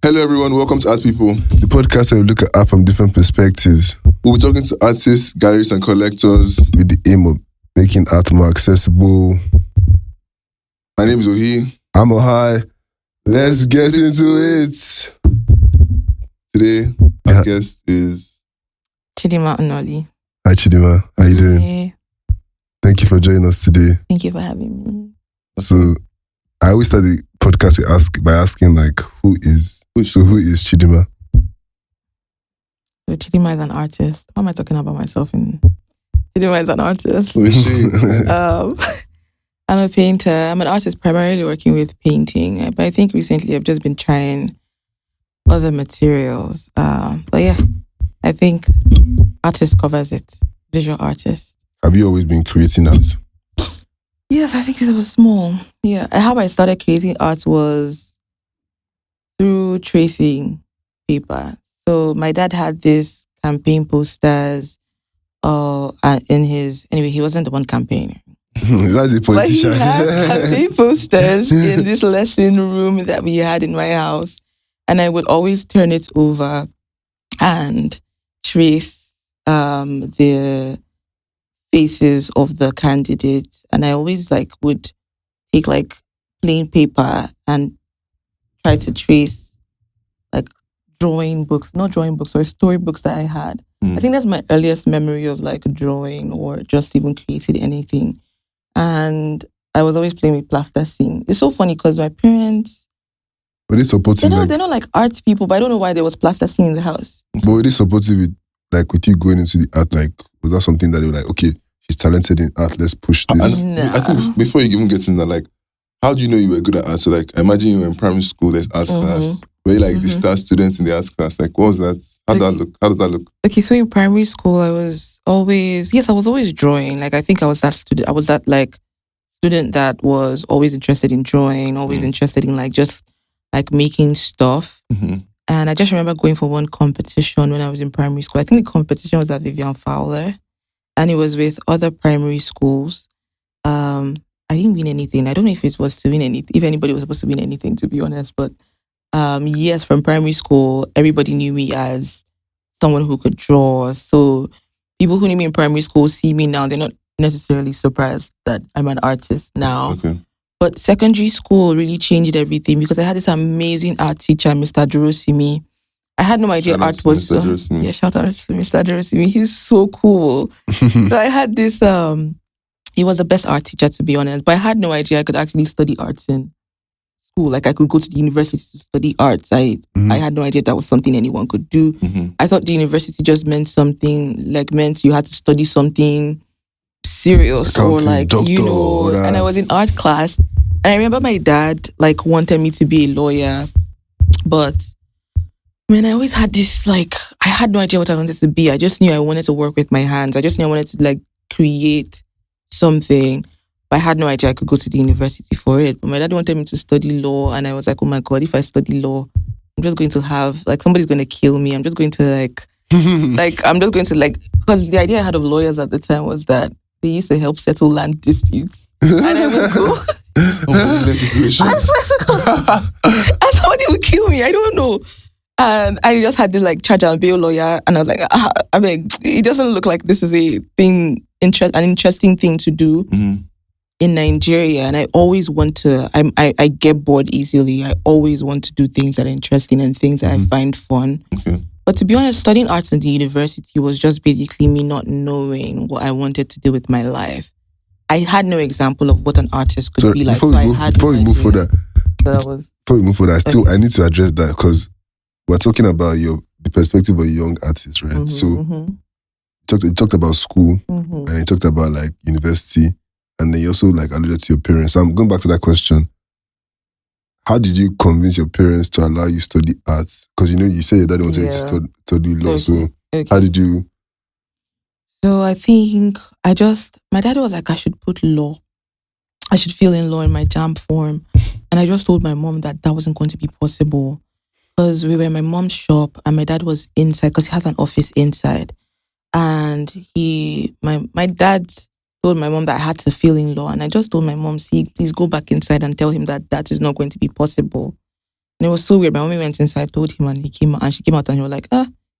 Hello, everyone. Welcome to Art People, the podcast where we look at art from different perspectives. We'll be talking to artists, galleries, and collectors with the aim of making art more accessible. My name is Ohi. I'm Ohai. Let's get into it. Today, our guest is Chidinma Nnoli. Hi, Chidinma. How you doing? Hey, Thank you for joining us today. thank you for having me. So, I always start the podcast by asking, like, who is Chidinma? So Chidinma is an artist. Why am I talking about myself? Chidinma is an artist. Who is she? I'm a painter. I'm an artist primarily working with painting. But I think recently I've just been trying other materials. But yeah, I think artist covers it. Visual artist. Have you always been creating art? Yes, I think since I was small. Yeah. How I started creating art was through tracing paper. So my dad had this campaign posters anyway, he wasn't the one campaigning. That's the But he politician. had campaign posters in this lesson room that we had in my house. And I would always turn it over and trace the faces of the candidates. And I always would take plain paper and try to trace not drawing books or storybooks that I had. I think that's my earliest memory of drawing or just even creating anything. And I was always playing with plasticine. It's so funny because my parents, But it's supportive. they're not art people, but I don't know why there was plasticine in the house. But it is supportive with you going into the art. Was that something that they were like, okay, she's talented in art, let's push this? Nah. I think before you even get in that, how do you know you were good at art? So imagine you were in primary school, there's art class. Were you the star student in the arts class? What was that? How did that look? Okay, so in primary school, I was always drawing. I think I was that student. I was that student that was always interested in drawing, always interested in just making stuff. Mm-hmm. And I just remember going for one competition when I was in primary school. I think the competition was at Vivian Fowler, and it was with other primary schools. I didn't win anything. I don't know if it was to win anything, if anybody was supposed to win anything, to be honest. But yes, from primary school, everybody knew me as someone who could draw. So people who knew me in primary school see me now. They're not necessarily surprised that I'm an artist now. Okay. But secondary school really changed everything because I had this amazing art teacher, Mr. Durosimi. I had no idea Shout out art to was Mr. Durosimi. Yeah, shout out to Mr. Durosimi. He's so cool. So I had this he was the best art teacher, to be honest. But I had no idea I could actually study arts in school. I could go to the university to study arts. I had no idea that was something anyone could do. Mm-hmm. I thought the university just meant something, meant you had to study something serious Accounting, doctor, and I was in art class. And I remember my dad wanted me to be a lawyer. But I always had this I had no idea what I wanted to be. I just knew I wanted to work with my hands. I just knew I wanted to create something. But I had no idea I could go to the university for it. But my dad wanted me to study law, and I was like, oh my God, if I study law, I'm just going to have somebody's going to kill me. I'm just going to because the idea I had of lawyers at the time was that they used to help settle land disputes. And I would go. Situations. I swear to God. And somebody would kill me. I don't know. And I just had this charge and bail lawyer, and I was like, it doesn't look like this is an interesting thing to do in Nigeria. And I always want to. I get bored easily. I always want to do things that are interesting and things that I find fun. Okay. But to be honest, studying arts in the university was just basically me not knowing what I wanted to do with my life. I had no example of what an artist could be like. Before we move further, Okay. I need to address that because we're talking about the perspective of a young artist, right? You talked about school and you talked about university, and then you also alluded to your parents. So I'm going back to that question. How did you convince your parents to allow you to study arts? Because you said your dad wanted you to study law. So how did you? So I think my dad was like, I should put law. I should fill in law in my JAMB form. And I just told my mom that wasn't going to be possible. Because we were in my mom's shop and my dad was inside because he has an office inside. And my dad told my mom that I had to fill in law. And I just told my mom, please go back inside and tell him that is not going to be possible. And it was so weird. My mommy went inside, told him, and she came out and he was like,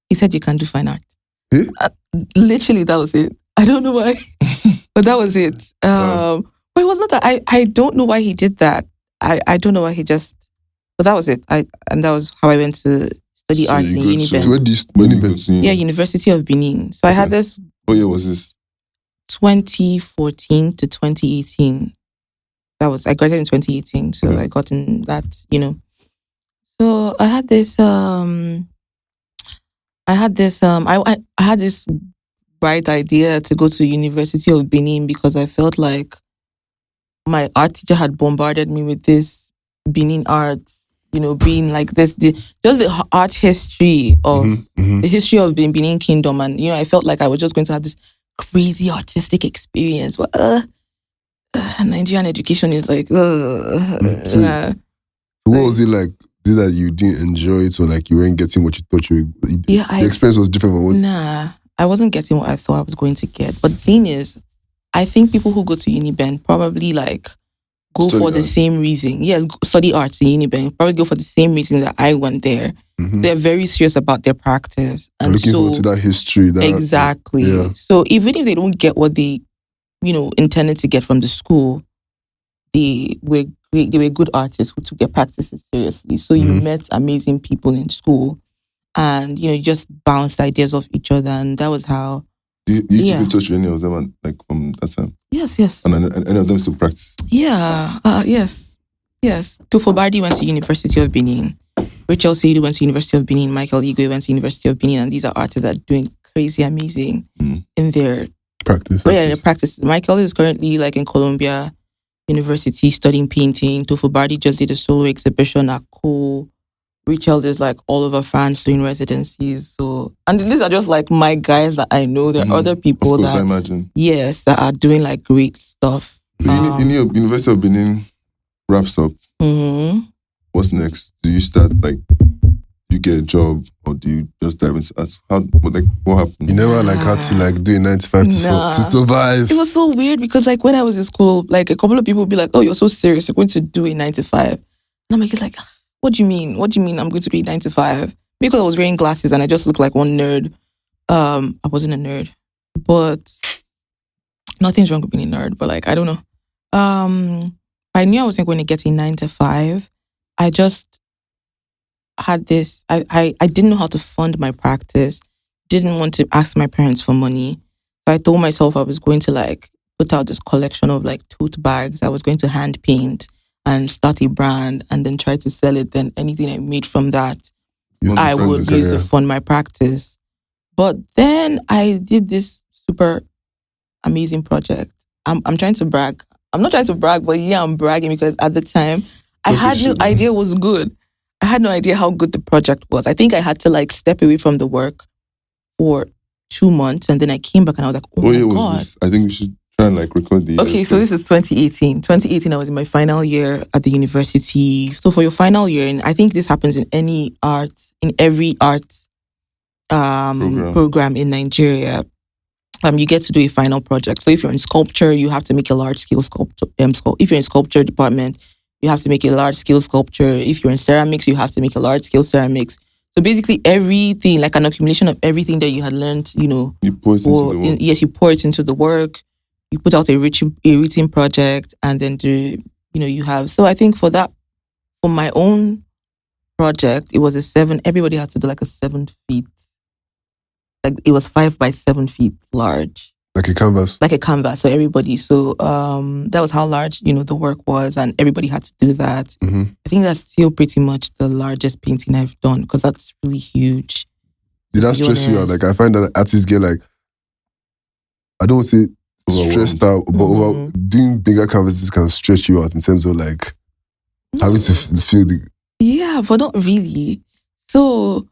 he said you can do fine art. Eh? Literally, that was it. I don't know why, but that was it. But it was not that I don't know why he did that. I don't know why he just, but that was it. And that was how I went to study arts in Uniben. Where do you go to? Yeah, University of Benin. So I had this. What year was this? 2014 to 2018. I graduated in 2018, so I got in that, So I had this I had this bright idea to go to University of Benin because I felt like my art teacher had bombarded me with this Benin art, being like this, just the art history of the history of the Benin Kingdom, and I felt like I was just going to have this crazy artistic experience, but Nigerian education is like. So what was it like? Did that you didn't enjoy it, or like you weren't getting what you thought you were? The experience was different from what? Nah, I wasn't getting what I thought I was going to get. But the thing is, I think people who go to Uniben probably like go for the same reason. Yes, study arts in Uniben. Probably go for the same reason that I went there. They're very serious about their practice. And looking forward to that history. Exactly. Yeah. So even if they don't get what they, intended to get from the school, they were good artists who took their practices seriously. So you met amazing people in school and, you just bounced ideas off each other. And that was how... Do you keep in touch with any of them like from that time? Yes. And any of them still practice? Yeah, yes. Tufo Bardi went to University of Benin. Rachel Seidu went to University of Benin. Michael Igwe went to University of Benin. And these are artists that are doing crazy amazing in their practice. Yeah, in their practice. Michael is currently like in Columbia University studying painting. Tufo Bardi just did a solo exhibition at Cool. Rachel is like all over France doing residencies. So, and these are just like my guys that I know. There are other people of course, I imagine. Yes, that are doing like great stuff. In your University of Benin wraps up. What's next? Do you start like you get a job or do you just dive into art? What happened? You never had to do a 9 to 5 to survive. It was so weird because like when I was in school, like a couple of people would be like, "Oh, you're so serious. You're going to do a 9 to 5." And I'm like, what do you mean? What do you mean I'm going to be 9 to 5? Because I was wearing glasses and I just looked like one nerd. I wasn't a nerd, but nothing's wrong with being a nerd, but like, I don't know. I knew I wasn't going to get a 9 to 5. I just had this, I didn't know how to fund my practice. Didn't want to ask my parents for money. So I told myself I was going to like put out this collection of like tote bags. I was going to hand paint and start a brand and then try to sell it. Then anything I made from that, I would use to fund my practice. But then I did this super amazing project. I'm trying to brag. I'm not trying to brag, but yeah, I'm bragging because at the time, I had no idea it was good. I had no idea how good the project was. I think I had to like step away from the work for 2 months and then I came back and I was like, oh my God. Was this? I think we should try and like record the... Okay, so this is 2018. 2018, I was in my final year at the university. So for your final year, and I think this happens in every art program in Nigeria, you get to do a final project. So if you're in sculpture, you have to make a large scale sculpture. If you're in sculpture department, you have to make a large scale sculpture. If you're in ceramics, you have to make a large scale ceramics. So basically everything, like an accumulation of everything that you had learned, you pour it into the work. Yes, you pour it into the work. You put out a written project, and then you have. So I think for my own project, it was a 7. Everybody had to do like a 7 feet. Like it was 5 by 7 feet large. Like a canvas. Like a canvas. So everybody. So that was how large the work was, and everybody had to do that. I think that's still pretty much the largest painting I've done because that's really huge. Did that stress you out? Like I find that artists get like, I don't want to say stressed out, but doing bigger canvases can stretch you out in terms of like having to feel the... Yeah, but not really. So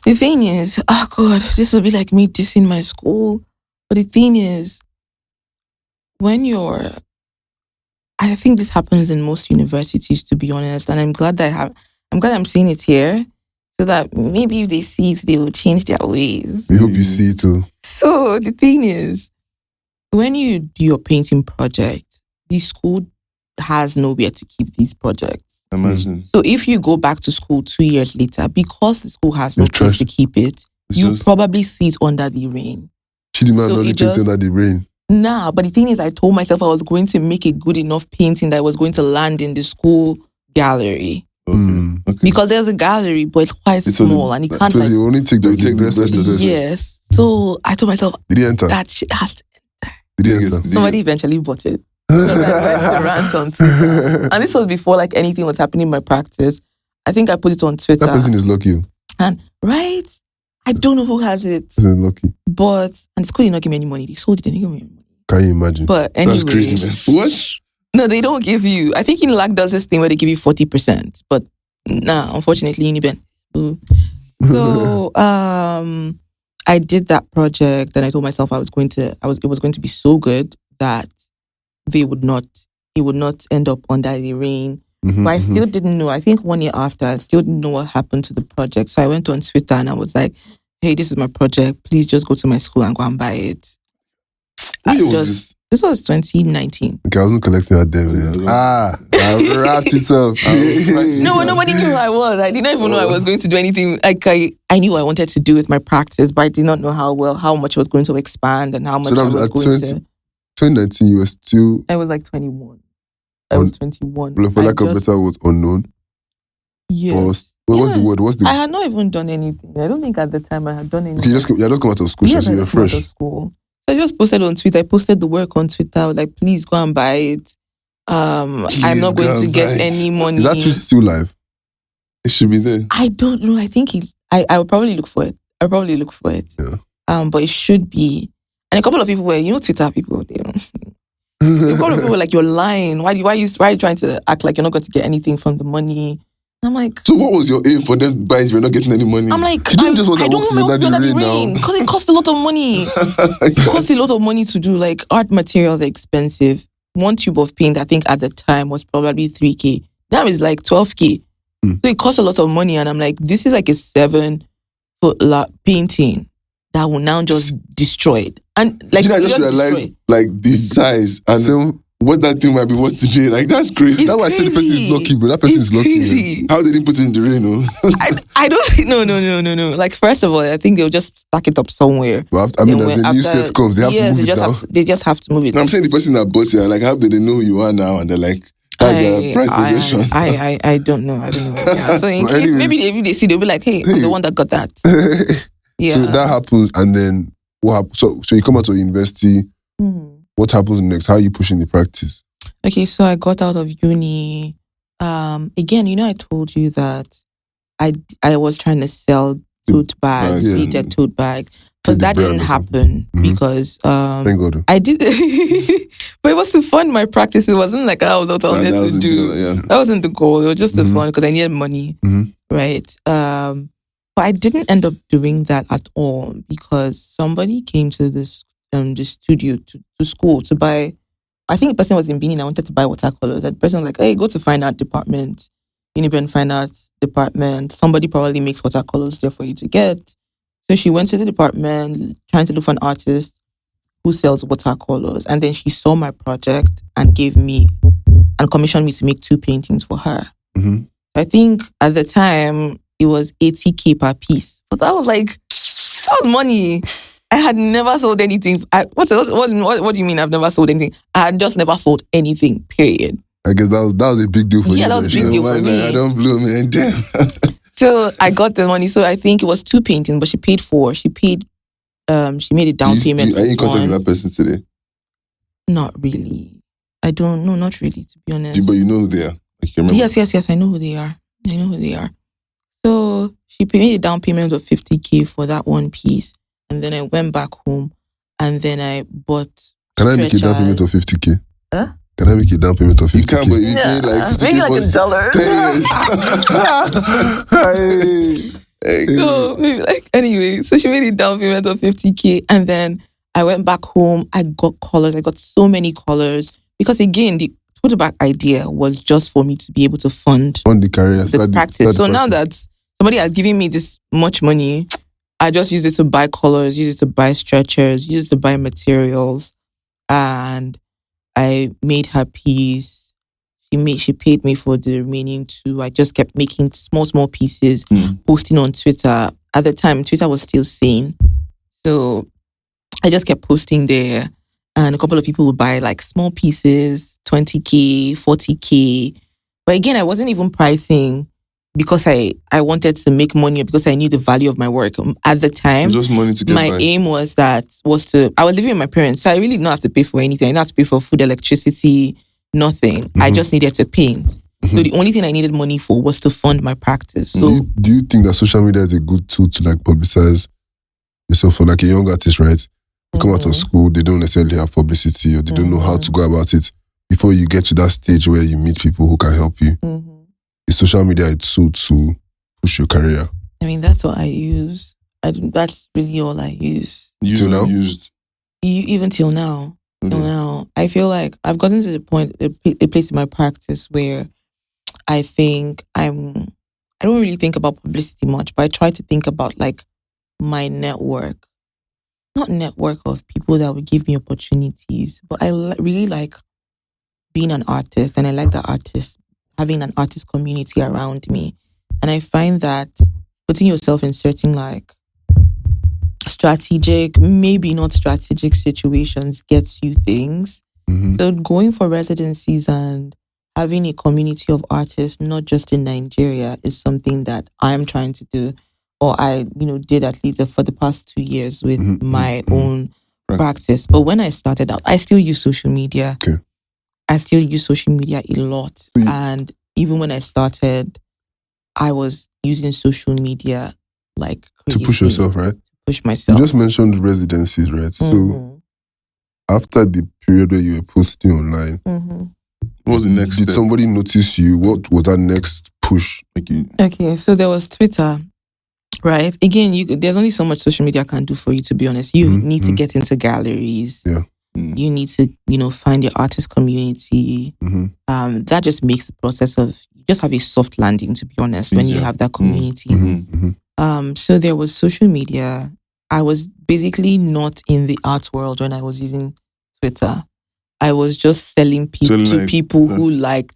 the thing is, oh God, this will be like me dissing my school. But the thing is, I think this happens in most universities, to be honest, and I'm glad I'm seeing it here, so that maybe if they see it, they will change their ways. We hope you see it too. So the thing is, when you do your painting project, the school has nowhere to keep these projects. Imagine. So if you go back to school 2 years later, because the school has no It's place trash. to keep it, It's you just- probably see it under the rain. Chidinma So Nnoli it painting just- under the rain. Nah, but the thing is, I told myself I was going to make a good enough painting that was going to land in the school gallery. Okay. Because there's a gallery, but it's quite It's only- small and it can't So like... they only take the They take the best best of of the the best. Yes. So I told myself, Did he enter? that shit has to... Did he Did he enter? get- Somebody eventually bought it. Because I went to rant on Twitter. And this was before like anything was happening in my practice. I think I put it on Twitter. That person is lucky. And right? I don't know who has it. Person is lucky. But and the school did not give me any money. They sold it, they didn't give me any money. Can you imagine? But anyway. That's crazy, man. What? No, they don't give you. I think Unilag does this thing where they give you 40%. But nah, unfortunately, Uniben. So I did that project and I told myself it was going to be so good that it would not end up under the rain. But I still didn't know. I think 1 year after, I still didn't know what happened to the project. So I went on Twitter and I was like, hey, this is my project. Please just go to my school and go and buy it. What year was This was 2019. Okay, I wasn't collecting that then. I wrapped it up. No, nobody knew who I was. I did not even know I was going to do anything. Like I knew what I wanted to do with my practice, but I did not know how much I was going to expand and how much So that I was was at going 20. to. 2019, you were still, I was like 21. I was 21. for lack of better words, unknown. Yes. What's the word? What's the I had not even done anything. I don't think at the time I had done anything. Okay, you just come out of school, Yes, so I you're just came out fresh. of school. So I just posted on Twitter. I posted the work on Twitter. I was like, please go and buy it. I'm not go going to and get buy it. any money. Is that tweet still live? It should be there. I don't know. I think I would probably look for it. Yeah. But it should be. And a couple of people were, Twitter people, a couple of people were like, you're lying. Why are you trying to act like you're not going to get anything from the money? I'm like, So what was your aim for them buying if you're not getting any money? I'm like, You didn't just want I to don't walk want to to under the under the rain rain now. because it costs a lot of money. It costs a lot of money to do. Like art materials are expensive. One tube of paint, I think at the time was probably 3K. Now it's like 12K. So it costs a lot of money, and I'm like, this is like a 7-foot painting that will now just destroy it. And like, I just just realized destroy it. like this size and So what that thing might be worth today. Like that's crazy. It's that's why I said the person is crazy. lucky, bro. That person It's is lucky. Man. crazy. How they didn't put it in the rain, no? I don't. No. Like first of all, I think they'll just stack it up somewhere. But Then as the new set comes, they have to move it down. They just have to move it. No, I'm saying the person that bought it, like how did they know who you are now? And they're like, that's their price possession. I don't know. Yeah. So in But case anyways- maybe if they see, they'll be like, hey, I'm the one that got that. Yeah. So that happens, and then what happens? So you come out of university. Mhm. What happens next? How are you pushing the practice? Okay, so I got out of uni. Again, I told you that I was trying to sell tote bags, Yeah. pleated tote bags, Put but the that brand didn't or something. happen Mhm. because Thank God. I did, but it was to fund my practice. It wasn't like that was what I wanted That was to the do. deal, yeah. That wasn't the goal. It was just to Mhm. fund because I needed money, Mhm. right? But I didn't end up doing that at all because somebody came to this the studio to school to buy. I think the person was in Benin. I wanted to buy watercolors. That person was like, "Hey, go to fine art department, Uniben fine arts department. Somebody probably makes watercolors there for you to get." So she went to the department trying to look for an artist who sells watercolors, and then she saw my project and commissioned me to make 2 paintings for her. Mhm. I think at the time it was 80K per piece, but that was money. I had never sold anything. What do you mean I've never sold anything? I had just never sold anything, period. I guess that was a big deal for you. Yeah, that was a then, big sure. deal for me. I don't blow me. Damn. So I got the money. So I think it was 2 paintings, but she paid 4. She made a down payment Are you in for contact with one. that person today? Not really. I don't know, not really, to be honest. But you know who they are. Like, you remember? Yes, I know who they are. So she made a down payment of 50K for that one piece. And then I went back home and then I bought Can I make a down payment of 50K? Huh? Can I make a down payment of 50K? You can, but you pay like 50K maybe like for $1. 10 years. Hey, So maybe anyway, so she made a down payment of 50K and then I went back home. I got colors. I got so many colors because again, the tote bag idea was just for me to be able to fund On the career, the practice. So now that somebody has given me this much money, I just use it to buy colors, use it to buy stretchers, use it to buy materials. And I made her piece. She paid me for the remaining 2. I just kept making small pieces, posting on Twitter. At the time, Twitter was still sane. So I just kept posting there. And a couple of people would buy like small pieces, 20K, 40K. But again, I wasn't even pricing because I wanted to make money or because I knew the value of my work. At the time, Just money to get my by. aim was I was living with my parents. So I really didn't have to pay for anything. I didn't have to pay for food, electricity, nothing. I just needed to paint. So the only thing I needed money for was to fund my practice. So do you think that social media is a good tool to like publicize yourself for like a young artist, right? They come out of school, they don't necessarily have publicity or they don't know how to go about it before you get to that stage where you meet people who can help you. Is social media a tool to push your career? I mean, that's what I use. That's really all I use. Till now? Even till now. Till now. I feel like I've gotten to the point, a place in my practice where I think I don't really think about publicity much, but I try to think about like my network. Not network of people that would give me opportunities, but I really like being an artist, and I like having an artist community around me. And I find that putting yourself in certain like strategic, maybe not strategic situations gets you things. So going for residencies and having a community of artists, not just in Nigeria, is something that I'm trying to do. Or I, did at least for the past 2 years with my own practice. But when I started out, I still use social media. Okay. I still use social media a lot. And even when I started, I was using social media like crazy. To push yourself, right? Push myself. You just mentioned residencies, right? So after the period where you were posting online, what was the next did step? somebody notice you? What was that next push? Okay, so there was Twitter. Right. Again, there's only so much social media can do for you, to be honest. You need to get into galleries. Yeah. You need to, find your artist community. That just makes the process of, you just have a soft landing, to be honest, when you have that community. So there was social media. I was basically not in the art world when I was using Twitter. I was just selling to people who liked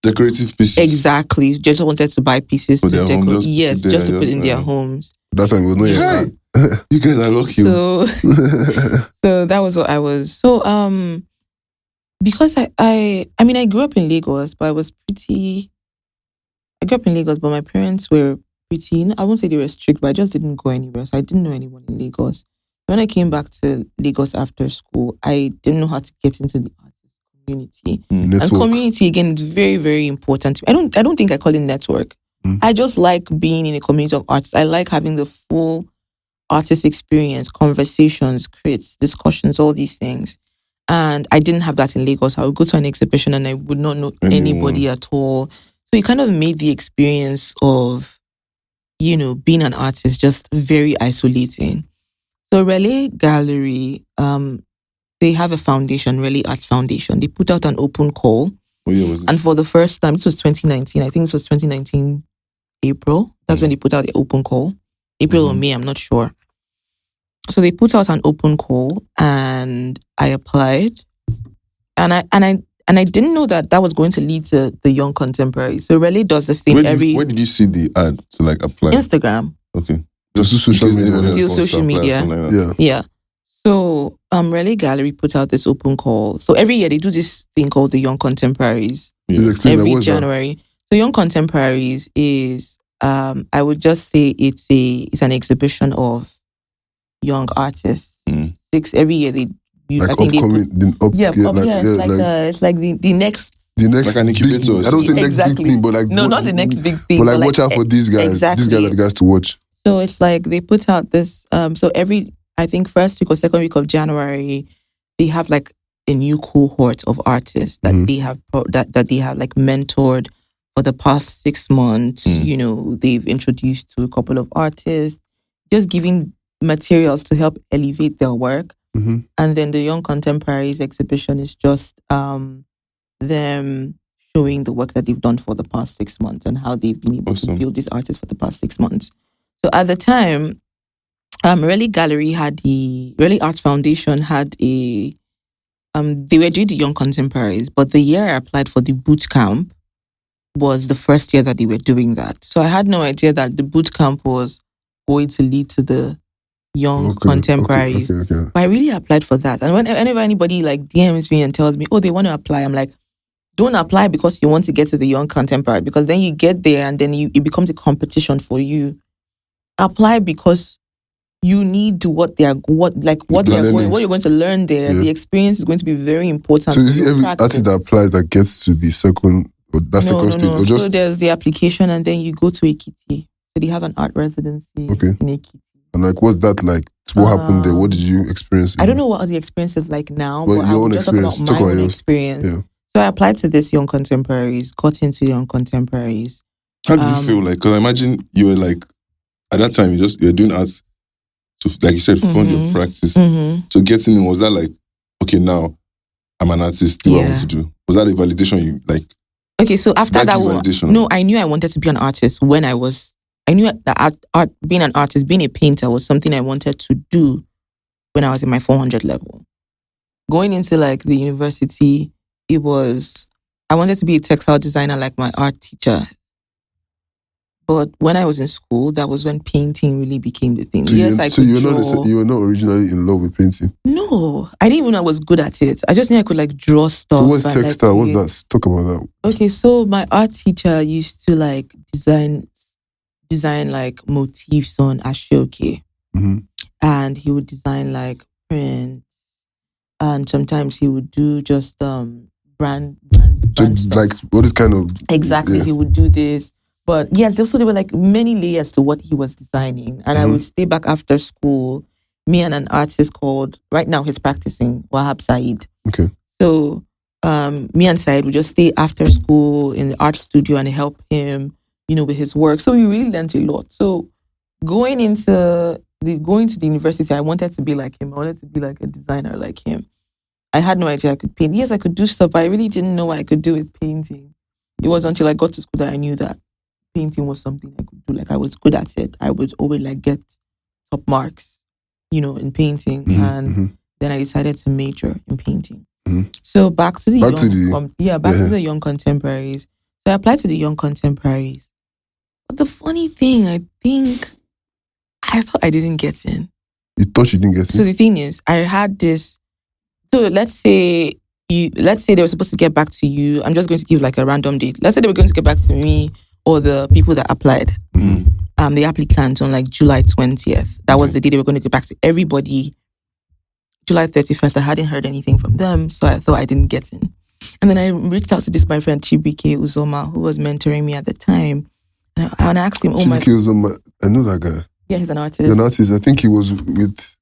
decorative pieces. Exactly. Just wanted to buy pieces for to their home, decorate. just to put in their homes. That time it was not yet. You guys are lucky. So, so that was what I was. So, because I grew up in Lagos, but I grew up in Lagos, but my parents were pretty, I won't say they were strict, but I just didn't go anywhere. So I didn't know anyone in Lagos. When I came back to Lagos after school, I didn't know how to get into the artist community. Network. And community, again, is very, very important to me. I don't think I call it network. I just like being in a community of artists. I like having the full artist experience, conversations, crits, discussions, all these things. And I didn't have that in Lagos. I would go to an exhibition and I would not know anybody at all. So it kind of made the experience of, being an artist just very isolating. So Relay Gallery, they have a foundation, Relay Arts Foundation. They put out an open call. And for the first time, this was 2019. I think this was 2019 April. That's when they put out the open call. April or May, I'm not sure. So they put out an open call and I applied. And I didn't know that was going to lead to the Young Contemporary. So Relay does this thing Where did you see the ad to like apply? Instagram. Okay. Just social media. Still social media. Yeah. So Relay Gallery put out this open call. So every year they do this thing called the Young Contemporaries. Every January. So Young Contemporaries is I would just say it's an exhibition of young artists. Every year they like I think upcoming, it's like the next like an incubator. I don't say next big thing, but like not the next big thing. But like watch out for these guys. Exactly. These guys are the guys to watch. So it's like they put out this so every I think first week or second week of January they have like a new cohort of artists that they have that they have like mentored for the past 6 months. They've introduced to a couple of artists, just giving materials to help elevate their work. And then the Young Contemporaries exhibition is just them showing the work that they've done for the past 6 months and how they've been able to build these artists for the past 6 months. So at the time, Relay Arts Foundation had a they were doing the Young Contemporaries, but the year I applied for the boot camp was the first year that they were doing that. So I had no idea that the boot camp was going to lead to the Young Contemporaries. Okay. But I really applied for that. And whenever anybody like DMs me and tells me, oh, they want to apply, I'm like, don't apply because you want to get to the Young Contemporary, because then you get there and then it becomes a competition for you. Apply because you need what you're going to learn there. Yeah. The experience is going to be very important. So is it every artist that applies that gets to the second second stage? Or just... So there's the application and then you go to Ekiti. So they have an art residency in Ekiti. And like, what's that like? What happened there? What did you experience? I don't know what the experience is like now. Well, your own experience. Talk about my own experience. Yeah. So I applied to this Young Contemporaries, got into Young Contemporaries. How did you feel like? Because I imagine you were like, at that time, you were doing arts to, like you said, fund your practice. So getting in, was that like, okay, now I'm an artist, do what I want to do? Was that a validation you like? Okay, so after that, no, I knew I wanted to be an artist when I knew that art, being an artist, being a painter was something I wanted to do when I was in my 400 level. Going into like the university, I wanted to be a textile designer like my art teacher. But when I was in school, that was when painting really became the thing. So you were not originally in love with painting? No, I didn't even know I was good at it. I just knew I could like draw stuff. So what's textile? What's that? Talk about that. Okay, so my art teacher used to like design like motifs on ashoke. And he would design like prints. And sometimes he would do just brand so stuff. Like what is kind of... Exactly, yeah. He would do this. But yeah, also there were like many layers to what he was designing. And I would stay back after school, me and an artist called, right now he's practicing, Wahab Said. Okay. So me and Said would just stay after school in the art studio and help him, with his work. So we really learned a lot. So going to the university, I wanted to be like him. I wanted to be like a designer like him. I had no idea I could paint. Yes, I could do stuff, but I really didn't know what I could do with painting. It was until I got to school that I knew that painting was something I could do. Like I was good at it. I would always like get top marks, in painting. And then I decided to major in painting. So back to the Young Contemporaries. So I applied to the Young Contemporaries. But the funny thing, I thought I didn't get in. You thought you didn't get in? So the thing is, I had this. So let's say they were supposed to get back to you. I'm just going to give like a random date. Let's say they were going to get back to me or the people that applied. The applicants on like July 20th. That was the day they were going to get back to everybody. July 31st, I hadn't heard anything from them, so I thought I didn't get in. And then I reached out to my friend Chibike Uzoma, who was mentoring me at the time. And I asked him, Chibike Uzoma, I know that guy. Yeah, he's an artist. He's an artist. I think he was with...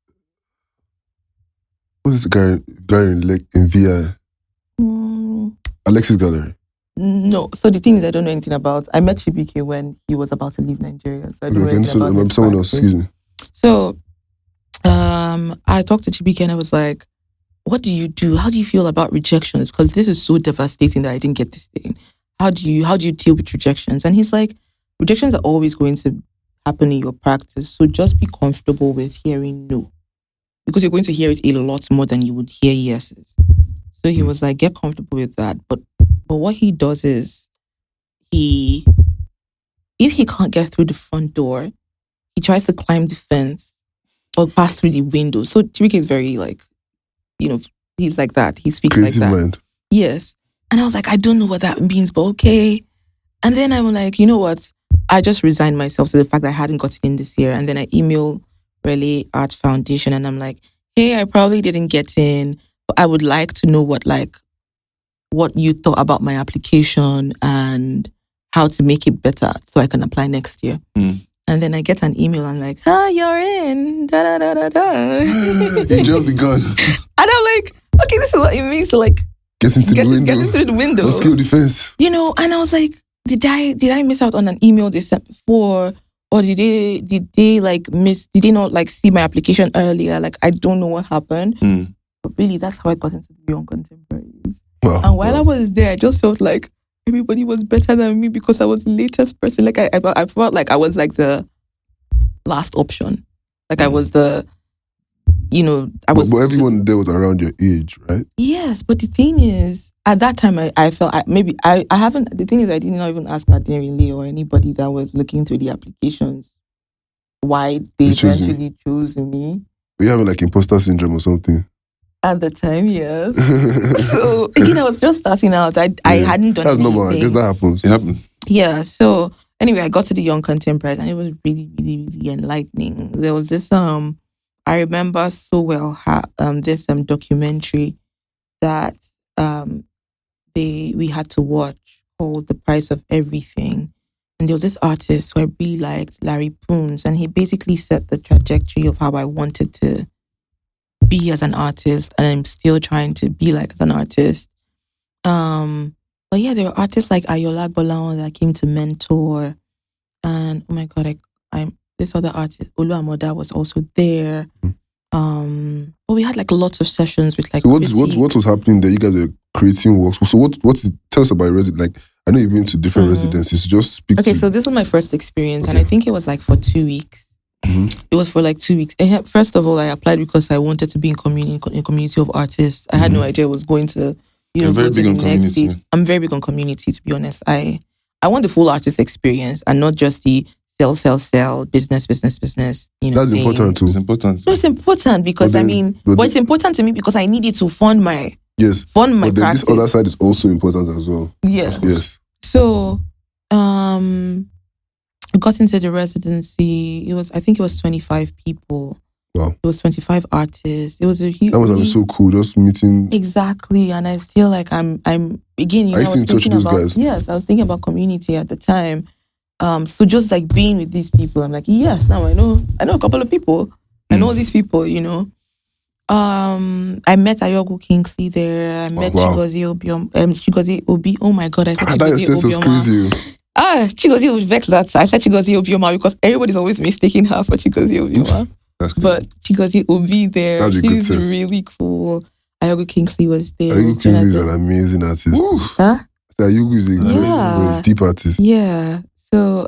What's the guy in VI? Alexis Gallery. No. So the thing is, I don't know anything about... I met Chibike when he was about to leave Nigeria. So I don't know anything about someone else, excuse me. So I talked to Chibike and I was like, what do you do? How do you feel about rejections? Because this is so devastating that I didn't get this thing. How do you deal with rejections? And he's like, rejections are always going to happen in your practice. So just be comfortable with hearing no. Because you're going to hear it a lot more than you would hear yeses. So he was like, get comfortable with that. But what he does is, if he can't get through the front door, he tries to climb the fence or pass through the window. So Chibike is very like, he's like that. He speaks Crazy like that. Mind. Yes. And I was like, I don't know what that means, but okay. And then I'm like, you know what? I just resigned myself to the fact that I hadn't gotten in this year. And then I emailed Relay Art Foundation and I'm like, hey, I probably didn't get in, but I would like to know what you thought about my application and how to make it better so I can apply next year. And then I get an email and like, you're in, da da da da da. You jumped the gun. And I'm like, okay, this is what it means to like getting through the window. On skill defense. And I was like, did I miss out on an email they sent before? Or did they like miss? Did they not like see my application earlier? Like I don't know what happened. But really, that's how I got into the Young Contemporaries. Wow. And while I was there, I just felt like everybody was better than me because I was the latest person. Like I felt like I was like the last option. Like I was I was. But everyone there was around your age, right? Yes, but the thing is, at that time, I felt I haven't. The thing is, I did not even ask Aderinle or anybody that was looking through the applications why they eventually chose me. Were you having like imposter syndrome or something? At the time, yes. So again, I was just starting out. I hadn't done anything. That's normal. I guess that happens. It happened. Yeah. So anyway, I got to the Young Contemporaries, and it was really, really, really enlightening. There was this I remember so well this documentary that we had to watch called The Price of Everything. And there was this artist who I really liked, Larry Poons, and he basically set the trajectory of how I wanted to be as an artist, and I'm still trying to be like as an artist. But yeah, there were artists like Ayola Bolaon that came to mentor, and oh my god, I'm this other artist, Olu Amoda, was also there. But we had like lots of sessions with like. So what was happening there? You guys were creating works. So tell us about like I know you've been to different residencies. Just speak. Okay, so this was my first experience, and I think it was like for 2 weeks. It was for like 2 weeks. First of all, I applied because I wanted to be in community of artists. I had no idea I was going to, You're very big on community. I'm very big on community, to be honest. I want the full artist experience and not just the sell, business. That's thing. important too. It's important. No, it's important because it's important to me because I need it to fund my practice. But then this other side is also important as well. Yes. So, I got into the residency. I think it was 25 people. Wow. It was 25 artists. It was a huge. That was so cool. Just meeting. Exactly, and I feel like I'm again. I used to touch those guys. Yes, I was thinking about community at the time. So just like being with these people, I'm like, yes, now I know a couple of people. I know these people, I met Ayogu Kingsley there. I met Chigozie Obi. Oh my god, I said Chigozie Obioma. Crazy. Chigozie would vex that. I said Chigozie Obioma because everybody's always mistaking her for Chigozie Obioma. But Chigozie Obi there. She's really cool. Ayogu Kingsley was there. Ayogu Kingsley is an amazing artist. Ayogu is a very deep artist. Yeah. So,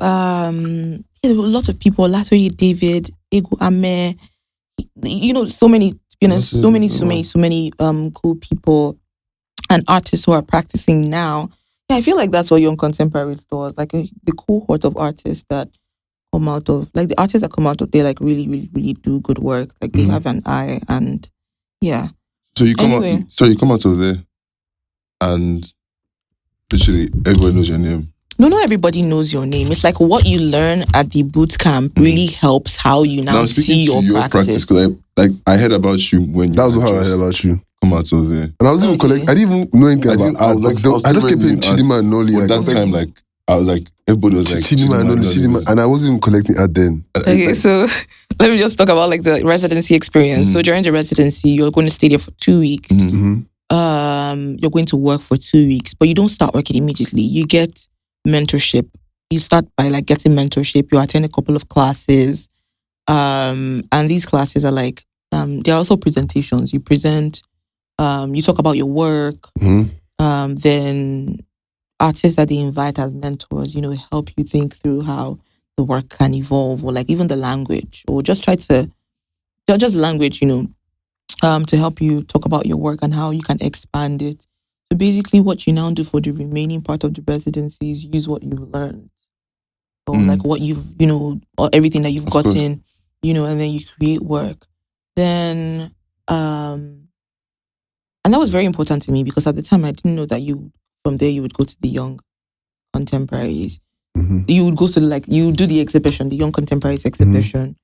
there were lots of people. Latoye David, Egu Ame, so many, so many cool people and artists who are practicing now. Yeah, I feel like that's what Young Contemporaries does. Like the cohort of artists that come out of, like the artists that come out of there, like really, really, really do good work. Like they have an eye, and yeah. So you come out of there, and literally everybody knows your name. No, not everybody knows your name. It's like what you learn at the boot camp really helps how you now see your practice. Because I heard about you when you. That was how I heard about you. Come out of there, and I was even I didn't even know anything about art. I just kept playing Chidinma Nnoli. At that time, I was like, everybody was like Chidinma Nnoli, and I wasn't even collecting art then. Okay, so let me just talk about like the residency experience. So during the residency, you're going to stay there for 2 weeks. You're going to work for 2 weeks, but you don't start working immediately. You get mentorship. You start by like getting mentorship. You attend a couple of classes, and these classes are like they're also presentations. You present, you talk about your work. Then artists that they invite as mentors, help you think through how the work can evolve, or like even the language, or just try to just language, to help you talk about your work and how you can expand it. So basically what you now do for the remaining part of the residency is use what you've learned. Or like what you've, or everything that you've gotten, and then you create work. Then, and that was very important to me because at the time I didn't know that from there you would go to the Young Contemporaries. You would go to you do the exhibition, the Young Contemporaries exhibition.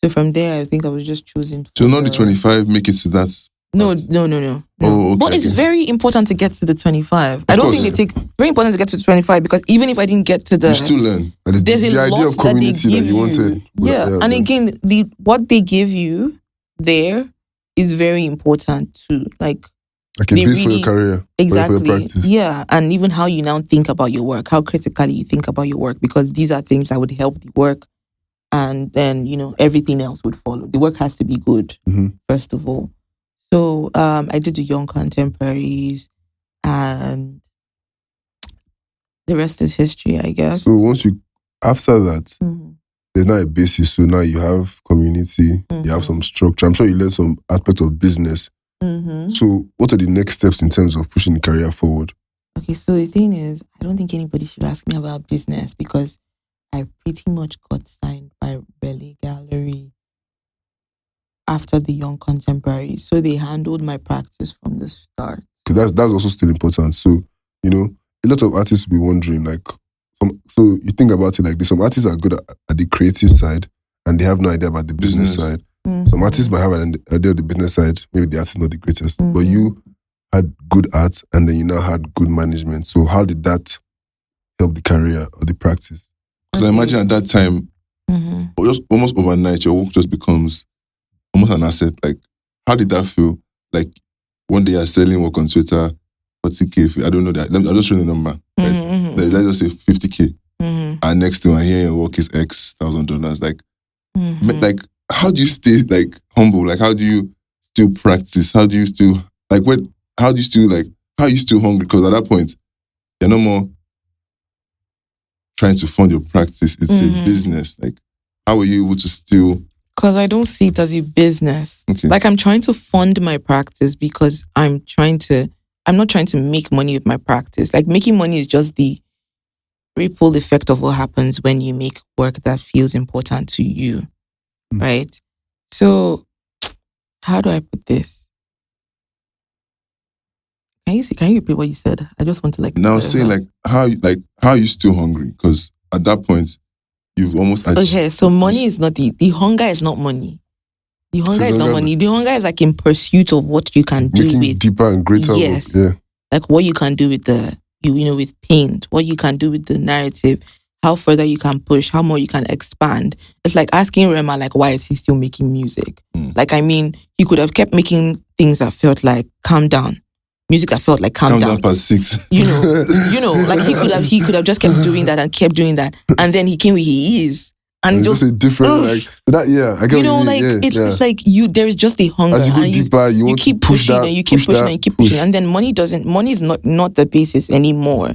So from there, I think I was just choosing. So not the 25 make it to that. No. Oh, okay, but it's very important to get to the 25. I don't think it takes very important to get to the 25 because even if I didn't get to the, you still learn. There's the idea of community that you wanted. Yeah, and again, what they give you there is very important too. Like a base for your career, exactly. For your practice. Yeah, and even how you now think about your work, how critically you think about your work, because these are things that would help the work, and then everything else would follow. The work has to be good first of all. So I did the Young Contemporaries, and the rest is history, I guess. So after that, there's now a basis. So now you have community, you have some structure. I'm sure you learn some aspect of business. So what are the next steps in terms of pushing the career forward? Okay, so the thing is, I don't think anybody should ask me about business because I pretty much got signed by Belly Gallery after the Young Contemporary. So they handled my practice from the start. Because that's also still important. So, you know, a lot of artists will be wondering, like, so you think about it like this, some artists are good at the creative side and they have no idea about the business side. Some artists might have an idea of the business side, maybe the artist is not the greatest, but you had good art and then you now had good management. So how did that help the career or the practice? Because I imagine at that time, just almost overnight, your work just becomes almost an asset. Like, how did that feel? Like, one day you're selling work on Twitter, 40K. I don't know that. I'm just showing the number. Right? Let's just say 50K. And next thing I hear your work is X $1,000. Like, like, how do you stay like humble? Like, how do you still practice? How do you still like how are you still hungry? Because at that point, you're no more trying to fund your practice. It's a business. Like, how are you able to still? Because I don't see it as a business. Okay. Like, I'm trying to fund my practice because I'm not trying to make money with my practice. Like, making money is just the ripple effect of what happens when you make work that feels important to you. Right? So, how do I put this? Can you repeat what you said? I just want to now say how are you still hungry? Because at that point you've almost okay. So money is not the hunger is not money. The hunger is not money. The hunger is like in pursuit of what you can do making with deeper and greater work. Yeah. Like what you can do with with paint, what you can do with the narrative, how further you can push, how more you can expand. It's like asking Rema, like, why is he still making music? Like, I mean, he could have kept making things that felt like calm down. Music that felt like calm down past 6. You know, like he could have just kept doing that and kept doing that. And then he came with He Is. And just a different like that, I get it's like there is just a hunger. As you go deeper, you want keep to push pushing that, and you keep pushing and you keep pushing. And then money is not the basis anymore.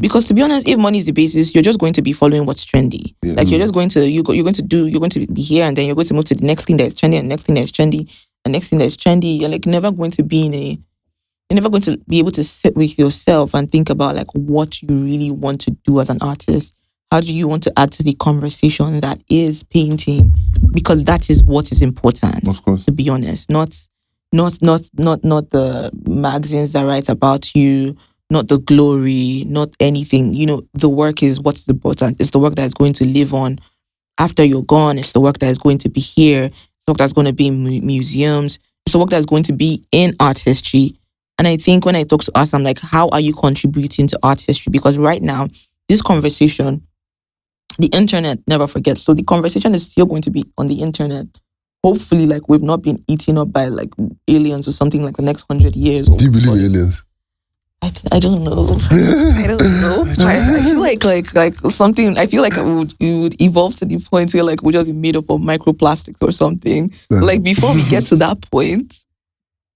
Because to be honest, if money is the basis, you're just going to be following what's trendy. Like you're just going to you're going to be here and then you're going to move to the next thing that's trendy and next thing that's trendy and next thing that's trendy. You're like never going to be you're never going to be able to sit with yourself and think about like what you really want to do as an artist. How do you want to add to the conversation that is painting? Because that is what is important. Of course. To be honest, not the magazines that write about you, not the glory, not anything. The work is what's important. It's the work that is going to live on after you're gone. It's the work that is going to be here. It's the work that's going to be in museums. It's the work that's going to be in art history. And I think when I talk to us, I'm like, how are you contributing to art history? Because right now, this conversation, the internet never forgets. So the conversation is still going to be on the internet. Hopefully, like we've not been eaten up by like aliens or something like the next 100 years. Do you believe in aliens? I don't know. I don't know. I feel like something. I feel like it would evolve to the point where like we'll just be made up of microplastics or something. Like before we get to that point.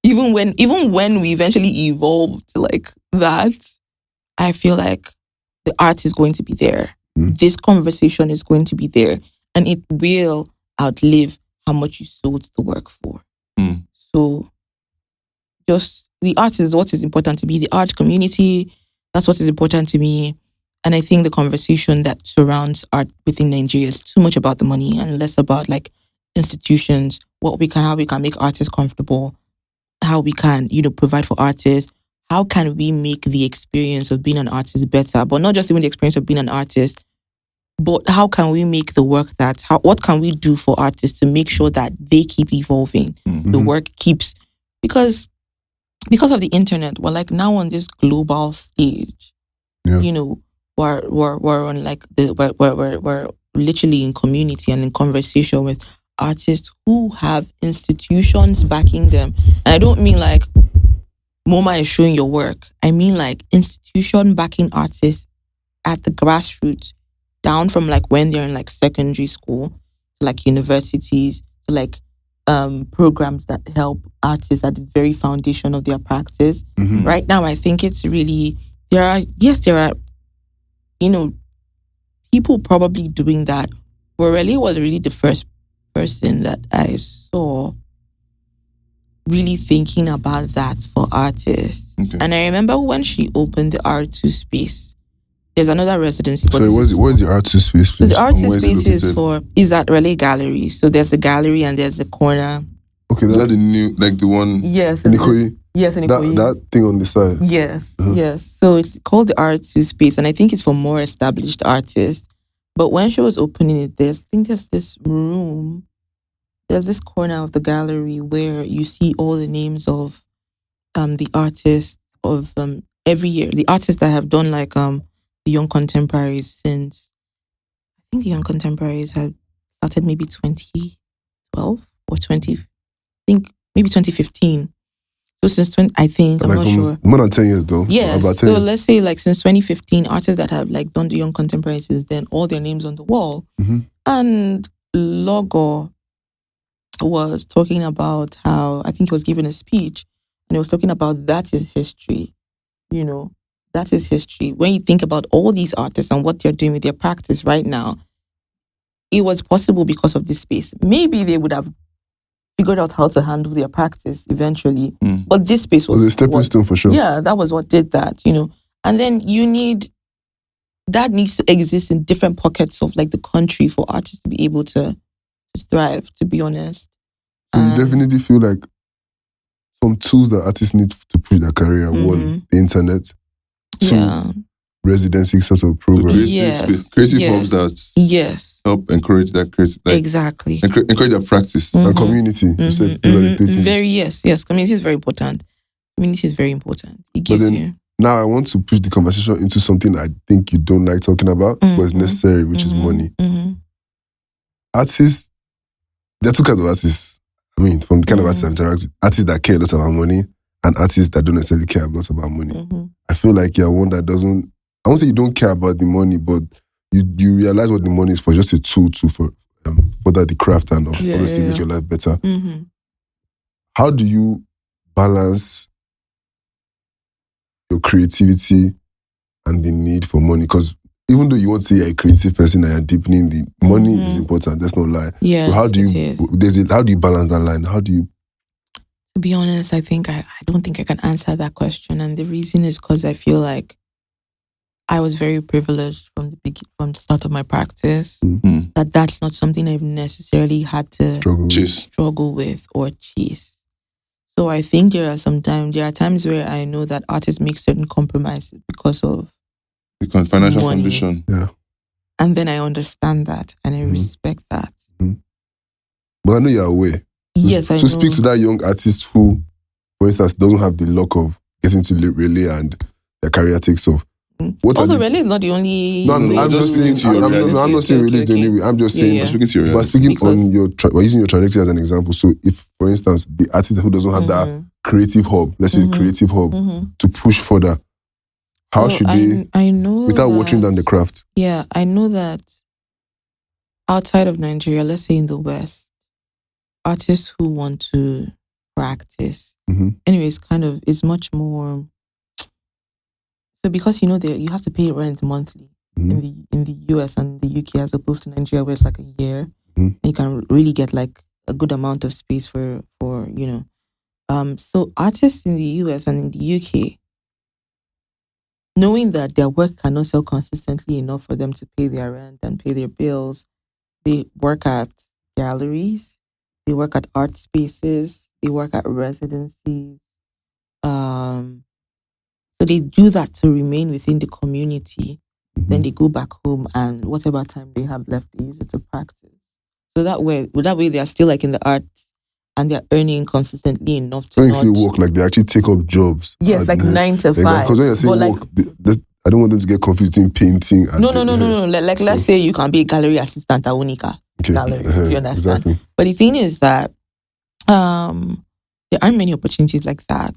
Even when we eventually evolve to like that, I feel like the art is going to be there. This conversation is going to be there. And it will outlive how much you sold the work for. So just the art is what is important to me. The art community, that's what is important to me. And I think the conversation that surrounds art within Nigeria is too much about the money and less about like institutions, how we can make artists comfortable, how we can, provide for artists, how can we make the experience of being an artist better, but not just even the experience of being an artist, but how can we make the work what can we do for artists to make sure that they keep evolving, the work keeps, because of the internet, we're like now on this global stage, we're on like we're literally in community and in conversation with artists who have institutions backing them. And I don't mean like MoMA is showing your work. I mean like institution backing artists at the grassroots, down from like when they're in like secondary school, to like universities, to like programs that help artists at the very foundation of their practice. Right now, I think it's really, there are people probably doing that Borelli was really the first person that I saw really thinking about that for artists. Okay. And I remember when she opened the R2 space, there's another residency. Sorry, what's the R2 space, So please? the And R2 where is it space located? is at Relay Gallery. So there's the gallery and there's the corner. Okay, Is that the new, like the one? Yes. in Ikoyi? Yes, in Ikoyi. That thing on the side. Yes, Uh-huh. yes. So it's called the R2 space, and I think it's for more established artists. But when she was opening it, I think there's this room, there's this corner of the gallery where you see all the names of the artists of every year, the artists that have done like the young contemporaries since, I think the young contemporaries have started maybe 2012 or 20, I think maybe 2015. So since I think, I'm Like not sure. more than 10 years though. Yes. About 10 So years. let's say like since 2015, artists that have like done the young contemporaries since then, all their names on the wall. Mm-hmm. And Logo was talking about how, I think he was giving a speech and he was talking about that is history. You know, that is history. When you think about all these artists and what they're doing with their practice right now, it was possible because of this space. Maybe they would have figured out how to handle their practice eventually. But this space was a stepping stone for sure. Yeah, that was what did that, you know. And then that needs to exist in different pockets of like the country for artists to be able to thrive, to be honest. So you definitely feel like some tools that artists need to push their career. One, the internet. Two, residency sort of program. Creative hubs that help encourage that exactly. Encourage that practice. And community. You said yes. Community is very important. Community is very important. It gives you. Now I want to push the conversation into something I think you don't like talking about, but it's necessary, which is money. Artists, there are two kinds of artists. I mean, from the kind of artists I've interacted with, artists that care a lot about money and artists that don't necessarily care a lot about money. I feel like you're one that doesn't, I won't say you don't care about the money, but you realize what the money is for, just a tool to further the craft and honestly make your life better. How do you balance your creativity and the need for money? Because even though you want to say you're a creative person and you're deepening, the money is important, let's not lie. Yeah. So how do you balance that line? How do you? To be honest, I think I don't think I can answer that question. And the reason is because I feel like I was very privileged from the start of my practice. That's not something I've necessarily had to struggle with or chase. So I think there are times where I know that artists make certain compromises because of the financial money. condition. Yeah. And then I understand that and I respect that. But I know you're aware. Yes, I know. To speak to that young artist who, for instance, doesn't have the luck of getting to relay and their career takes off. Also, relay is not the only. No, I'm just saying to you. I'm not saying relay is the only way. I'm just saying. I'm speaking to you. But speaking on we're using your trajectory as an example. So, if, for instance, the artist who doesn't have that creative hub, let's say the creative hub, to push further, how should they? I know without watering down the craft. Yeah, I know that outside of Nigeria, let's say in the West, artists who want to practice, anyways, it's much more. So because you have to pay rent monthly in the US and the UK as opposed to Nigeria where it's like a year, and you can really get like a good amount of space for so artists in the US and in the UK, knowing that their work cannot sell consistently enough for them to pay their rent and pay their bills, they work at galleries, they work at art spaces, they work at residencies. So they do that to remain within the community. Then they go back home and whatever time they have left, they use it to practice. So that way they are still like in the arts and they're earning consistently enough to. When you say work, like they actually take up jobs. Yes, like 9 to 5. Because when you're saying work, I don't want them to get confused between painting and... No. Like, let's say you can be a gallery assistant at Unica Gallery. Do you understand? Exactly. But the thing is that there aren't many opportunities like that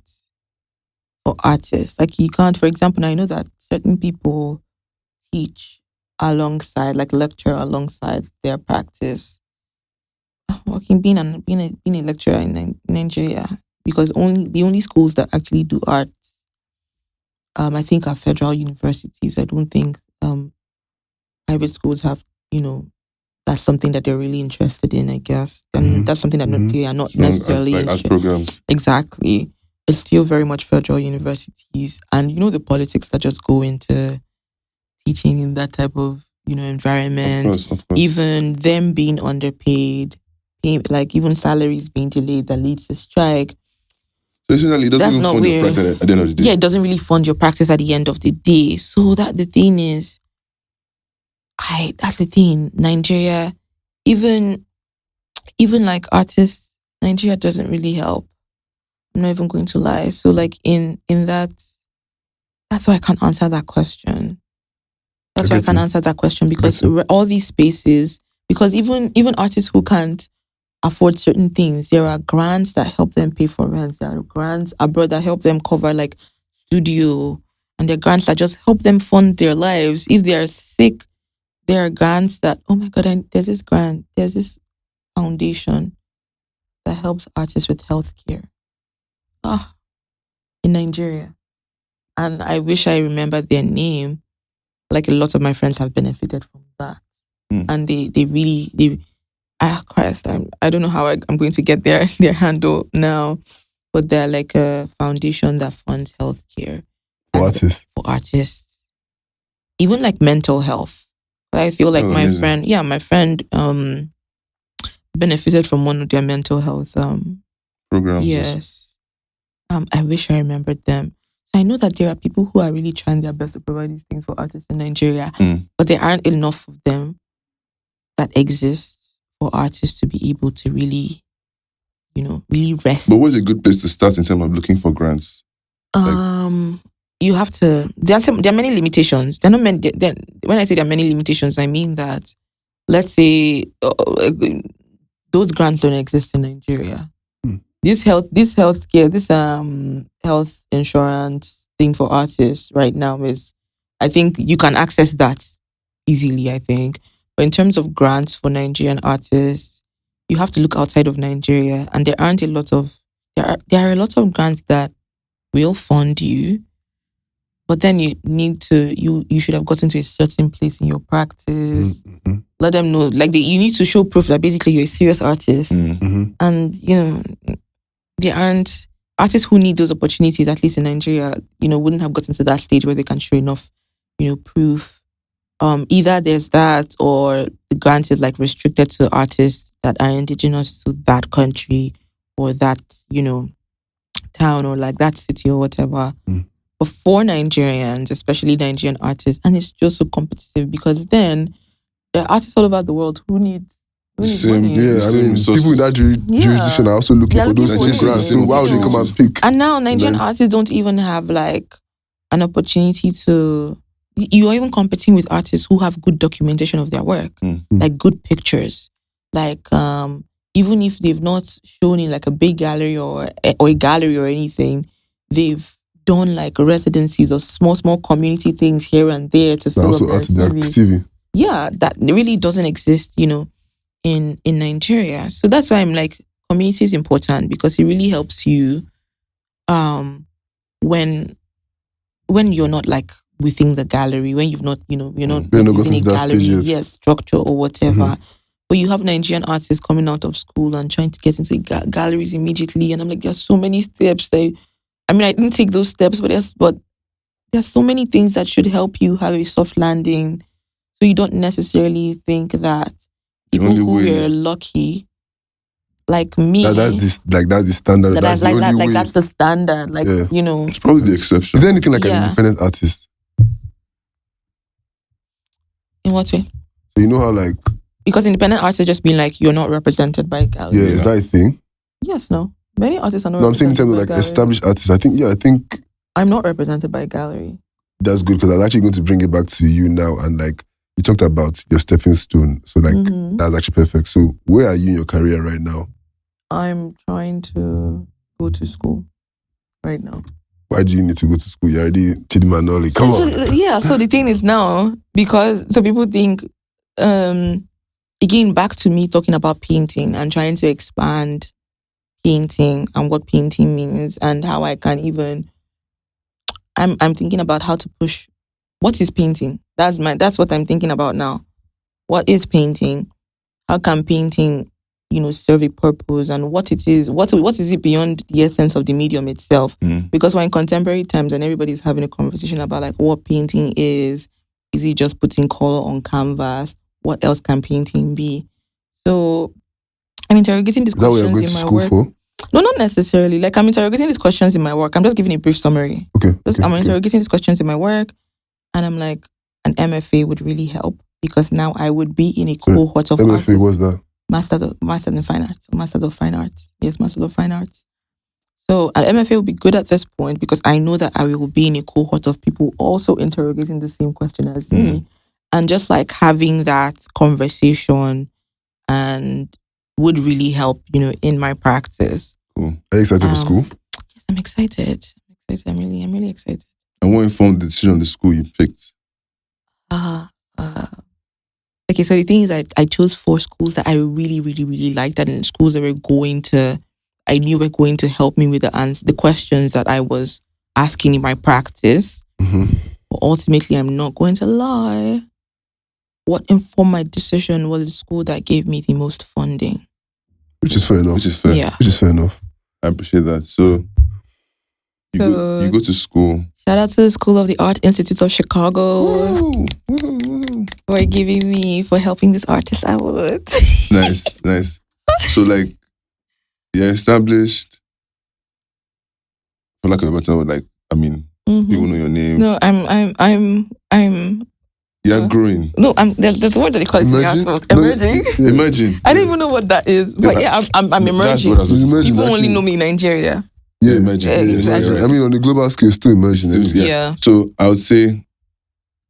for artists. Like you can't, for example, I know that certain people teach alongside, like lecture alongside their practice. Being a lecturer in Nigeria, because the only schools that actually do arts, I think are federal universities. I don't think private schools have that's something that they're really interested in, I guess. And that's something that they are not necessarily like art programs. Exactly. It's still very much federal universities. And the politics that just go into teaching in that type of, environment. Of course. Even them being underpaid, like even salaries being delayed that leads to strike. So essentially, it doesn't even fund your practice at the end of the day. Yeah, it doesn't really fund your practice at the end of the day. So that the thing is, that's the thing. Nigeria, even like artists, Nigeria doesn't really help. I'm not even going to lie. So like in that, that's why I can't answer that question. That's why I can't answer that question, because all these spaces, because even artists who can't afford certain things, there are grants that help them pay for rent. There are grants abroad that help them cover like studio, and there are grants that just help them fund their lives. If they are sick, there are grants that, oh my God, there's this grant, there's this foundation that helps artists with healthcare. In Nigeria. And I wish I remembered their name. Like a lot of my friends have benefited from that. And they really, Christ, I don't know how I'm going to get their handle now, but they're like a foundation that funds healthcare. For artists. Even like mental health. I feel like my friend benefited from one of their mental health programs. Yes. I wish I remembered them. So I know that there are people who are really trying their best to provide these things for artists in Nigeria, but there aren't enough of them that exist for artists to be able to really, really rest. But what's a good place to start in terms of looking for grants? You have to. There are many limitations. There are not many. When I say there are many limitations, I mean that, let's say, those grants don't exist in Nigeria. This health insurance thing for artists right now is, I think you can access that easily, I think. But in terms of grants for Nigerian artists, you have to look outside of Nigeria, and there are a lot of grants that will fund you, but then you need to, you should have gotten to a certain place in your practice. Let them know, like you need to show proof that basically you're a serious artist. And there aren't artists who need those opportunities, at least in Nigeria, wouldn't have gotten to that stage where they can show enough, proof. Either there's that, or the grant is like restricted to artists that are indigenous to that country or that, town or like that city or whatever. But for Nigerians, especially Nigerian artists, and it's just so competitive, because then there are artists all over the world who need money. People in that jurisdiction are also looking for those same grants. So why would they come and pick? And now Nigerian artists don't even have like an opportunity to. You're even competing with artists who have good documentation of their work, like good pictures. Like even if they've not shown in like a big gallery or a gallery or anything, they've done like residencies or small community things here and there to fill up their CV. Yeah, that really doesn't exist, in Nigeria. So that's why I'm like, community is important, because it really helps you when you're not like within the gallery, when you've not, you're not within a gallery, structure or whatever. But you have Nigerian artists coming out of school and trying to get into galleries immediately. And I'm like, there's so many steps. I didn't take those steps, but there's so many things that should help you have a soft landing. So you don't necessarily think that people who are lucky, like me, that's the standard. That's the standard. Like, it's probably the exception. Is there anything like an independent artist? In what way? So you know how like, because independent artists just being like, you're not represented by a gallery. Yeah, is that a thing? Yes, no. Many artists are not. No, I'm saying in terms of like established artists. I think I'm not represented by a gallery. That's good, because I was actually going to bring it back to you now, and like you talked about your stepping stone. So like that's actually perfect. So where are you in your career right now? I'm trying to go to school right now. Why do you need to go to school? You're already Chidinma Nnoli. Come on. So the thing is now, because so people think, again, back to me talking about painting and trying to expand painting and what painting means and how I can even. I'm thinking about how to push. What is painting? That's what I'm thinking about now. What is painting? how can painting, serve a purpose, and what it is, what is it beyond the essence of the medium itself? Because we're in contemporary times and everybody's having a conversation about like what painting is. Is it just putting color on canvas? What else can painting be? So I'm interrogating these Is that what you're questions going in to my school work. for? No, not necessarily. Like I'm interrogating these questions in my work. I'm just giving a brief summary. Okay. I'm interrogating these questions in my work, and I'm like, an MFA would really help because now I would be in a cohort of MFA, artists. what's that? Master in Fine Arts. Master of Fine Arts. Yes, Master of Fine Arts. So an MFA will be good at this point because I know that I will be in a cohort of people also interrogating the same question as me. And just like having that conversation and would really help, in my practice. Cool. Are you excited for school? Yes, I'm excited. I'm really excited. And what informed the decision of the school you picked? Okay, so the thing is I chose 4 schools that I really, really, really liked, and schools that I knew were going to help me with the questions that I was asking in my practice. But ultimately, I'm not going to lie. What informed my decision was the school that gave me the most funding. Which is fair enough. Yeah. Which is fair enough. I appreciate that. So you go to school. Shout out to the School of the Art Institute of Chicago for helping this artist out. Nice. So like, you're established, for lack of a better word, like, people know your name. No, I'm. You're growing. No, that's what they call it in the art world. Emerging. Yeah. Imagine. I don't even know what that is, but yeah, I'm emerging. That's what I was looking for. People only know me in Nigeria. Yeah, imagine. Exactly. Right. I mean, on the global scale, still emerging. Yeah. So I would say,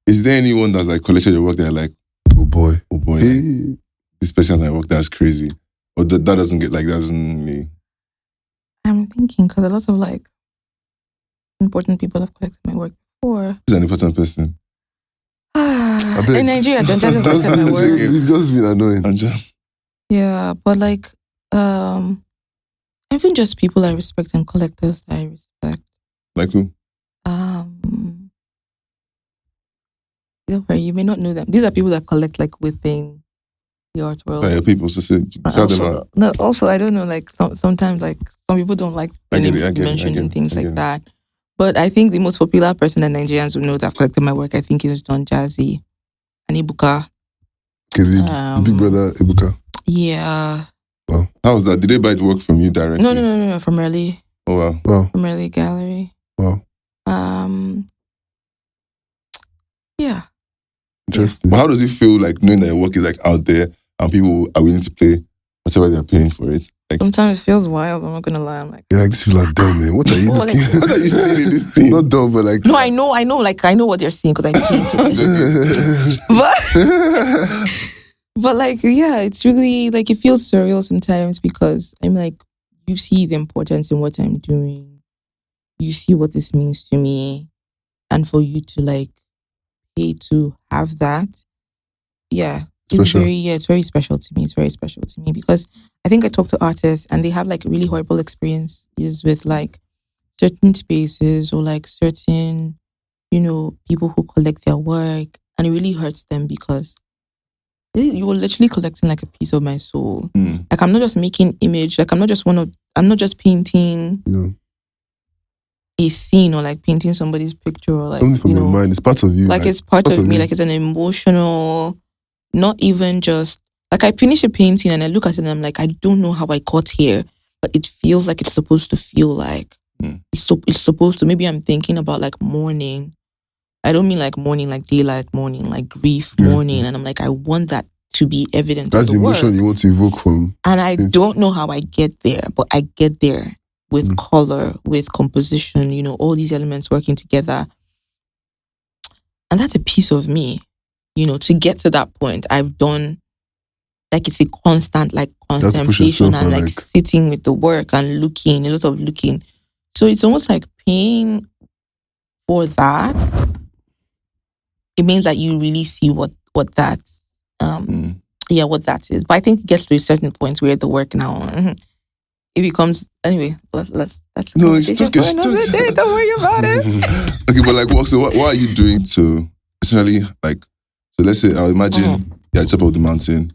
is there anyone that's like collected your work that like, oh boy, hey. This person that I work, that's crazy, or that doesn't get like doesn't me. I'm thinking because a lot of like important people have collected my work before. Who's an important person? In Nigeria, don't just collected my work. It's just been annoying. Yeah, but like, even just people I respect and collectors I respect. Like who? Don't worry, you may not know them. These are people that collect like within the art world. Like people, so say, shout them out. No, also I don't know. Like sometimes, like some people don't like names mentioned and things like that. But I think the most popular person that Nigerians would know that have collected my work, I think, is Don Jazzy and Ibuka. Okay, the big brother Ibuka. Yeah. Wow. How was that? Did they buy the work from you directly? No, from Early. Oh wow. From Early Gallery. Wow. Yeah. Interesting. But how does it feel like knowing that your work is like out there and people are willing to pay whatever they're paying for it? Like, sometimes it feels wild, I'm not gonna lie. I'm like, yeah, like, this people are dumb, man. What are you looking at? What are you seeing in this thing? Not dumb, but like... No, I know, like, I know what they're seeing because I painted it. But like, yeah, it's really, like, it feels surreal sometimes because I'm like, you see the importance in what I'm doing. You see what this means to me. And for you to, like, pay to have that, yeah. It's very special to me. It's very special to me because I think I talk to artists and they have like really horrible experiences with like certain spaces or like certain, people who collect their work, and it really hurts them because you were literally collecting like a piece of my soul. Like I'm not just making image, like I'm not just painting a scene or like painting somebody's picture or like something from your mind. It's part of you. Like it's part of me. Like it's an emotional. Not even just, like I finish a painting and I look at it and I'm like, I don't know how I got here, but it feels like it's supposed to feel like. It's supposed to, maybe I'm thinking about like mourning. I don't mean like mourning, like daylight mourning, like grief mourning. And I'm like, I want that to be evident. That's the emotion you want to evoke from. And I don't know how I get there, but I get there with color, with composition, all these elements working together. And that's a piece of me. To get to that point, I've done, like, it's a constant, like, contemplation and, like, sitting with the work and looking, a lot of looking. So it's almost like paying for that. It means that you really see what that's, what that is. But I think it gets to a certain point where the work now, it becomes, anyway, let's no, it's okay. Don't worry about it. Okay, but like, so what are you doing to, essentially, like, so let's say, I'll imagine you're at the top of the mountain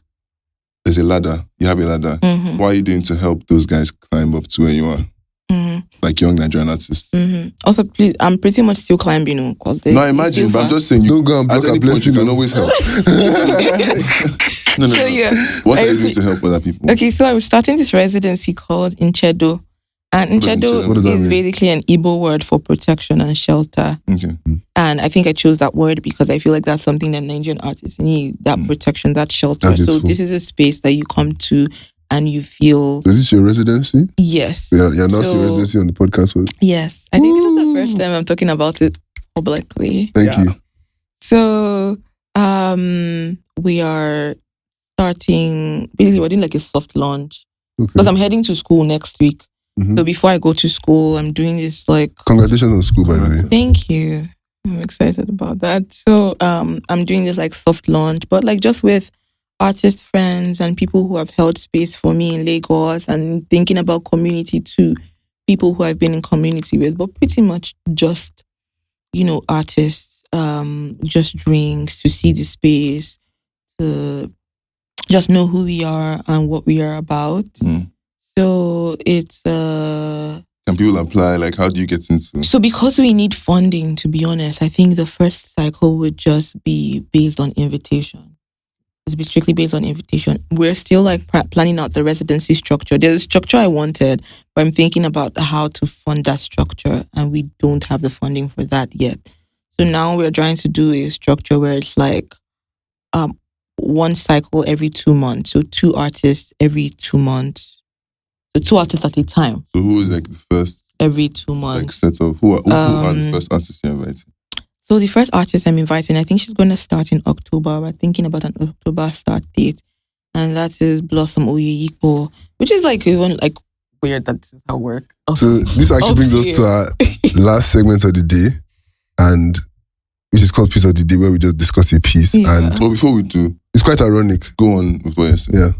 there's a ladder. You have a ladder. What are you doing to help those guys climb up to where you are? Like young Nigerian artists. Also, please, I'm pretty much still climbing, because no, I imagine, but I'm just saying, don't go and block a blessing. You can always help. No. So, yeah, what are you doing to help other people? Okay, so I was starting this residency called Nchedo. And Nchedo is basically an Igbo word for protection and shelter. Okay. And I think I chose that word because I feel like that's something that Nigerian artists need, that protection, that shelter. So this is a space that you come to and you feel... So is this your residency? Yes. You're announcing your residency on the podcast? Yes. I think this is the first time I'm talking about it publicly. Thank you. So we are starting... Basically, we're doing like a soft launch. Because I'm heading to school next week. So before I go to school, I'm doing this like... Congratulations on school, by the way. Thank you. I'm excited about that. So I'm doing this like soft launch, but like just with artist friends and people who have held space for me in Lagos, and thinking about community too, people who I've been in community with, but pretty much just, artists, just drinks, to see the space, to just know who we are and what we are about. So it's Can people apply? Like, how do you get into? So because we need funding, to be honest, I think the first cycle would just be based on invitation. It's be strictly based on invitation. We're still like planning out the residency structure. There's a structure I wanted, but I'm thinking about how to fund that structure, and we don't have the funding for that yet. So now we're trying to do a structure where it's like one cycle every 2 months. So 2 artists every 2 months. So 2 artists at a time. So who is like the first? Every 2 months. Like set up. Who are the first artists you're inviting? So the first artist I'm inviting, I think she's going to start in October. We're thinking about an October start date. And that is Blossom Oyeyiko, which is like even like weird that this is her work. So this actually brings us to our last segment of the day, and which is called Piece of the Day, where we just discuss a piece. Yeah. And but before we do, it's quite ironic. Go on with what you're saying. Yeah.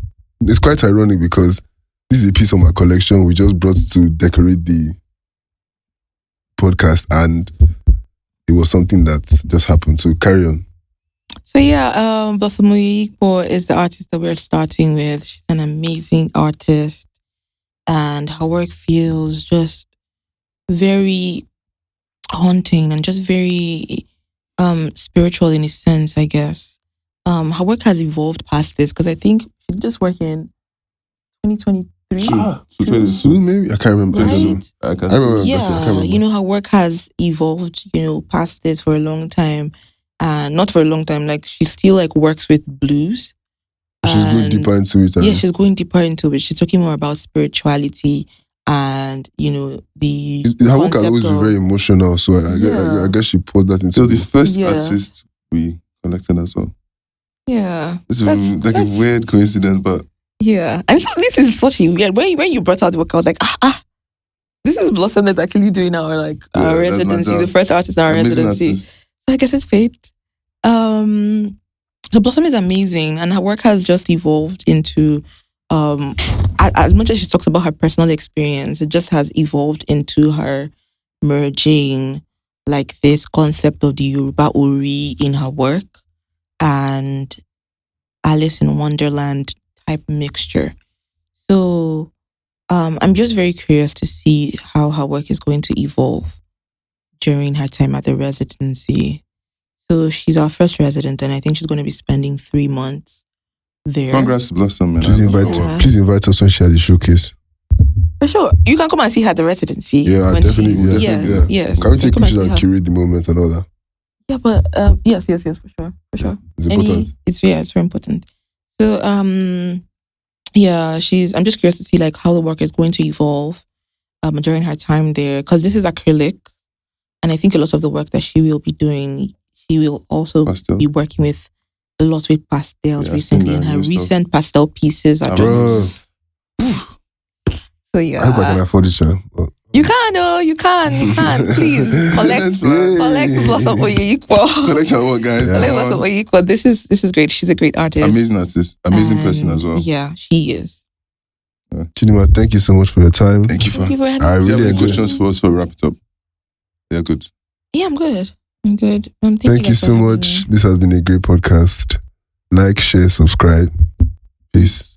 It's quite ironic because this is a piece of my collection we just brought to decorate the podcast, and it was something that just happened. So carry on. So yeah, Blossom Oyeyiko is the artist that we're starting with. She's an amazing artist, and her work feels just very haunting and just very spiritual in a sense, I guess. Her work has evolved past this, because I think she did this work in 2023. 2022 maybe? I can't remember. Right? I can't Yeah, I can't remember. her work has evolved, past this for a long time. And not for a long time, like she still like works with blues. She's going deeper into it. Yeah, she's going deeper into it. She's talking more about spirituality and, the her work has always been very emotional. So I guess she poured that into. So the first artist we connected as well. Yeah. It's like a weird coincidence, but yeah. And so this is such a weird, when you brought out the work, I was like, this is Blossom that's actually doing our residency, the first artist in our residency. So I guess it's fate. So Blossom is amazing, and her work has just evolved into, as much as she talks about her personal experience, it just has evolved into her merging like this concept of the Yoruba Ori in her work and Alice in Wonderland type mixture. So I'm just very curious to see how her work is going to evolve during her time at the residency. So she's our first resident, and I think she's going to be spending 3 months there. Congrats, Blossom, man. Please invite us when she has a showcase. For sure. You can come and see her at the residency. Yeah, definitely. Yes. Can we take pictures and curate the moment and all that? Yeah, but yes, for sure. It's important. It's very important. So I'm just curious to see like how the work is going to evolve during her time there, because this is acrylic, and I think a lot of the work that she will be doing, she will also be working with a lot with pastels recently, and her recent pastel pieces are just... So yeah, I hope I can afford it, sir. You can. Please collect Blossom Oyeyiko. Collect her work, guys. Collect Blossom Oyeyiko. This is great. She's a great artist. Amazing artist. Amazing person as well. Yeah, she is. Chidinma, thank you so much for your time. Thank you for having me. I really enjoyed questions for us for wrap it up. Yeah, good. Yeah, I'm good. Thank you so much. This has been a great podcast. Like, share, subscribe. Peace.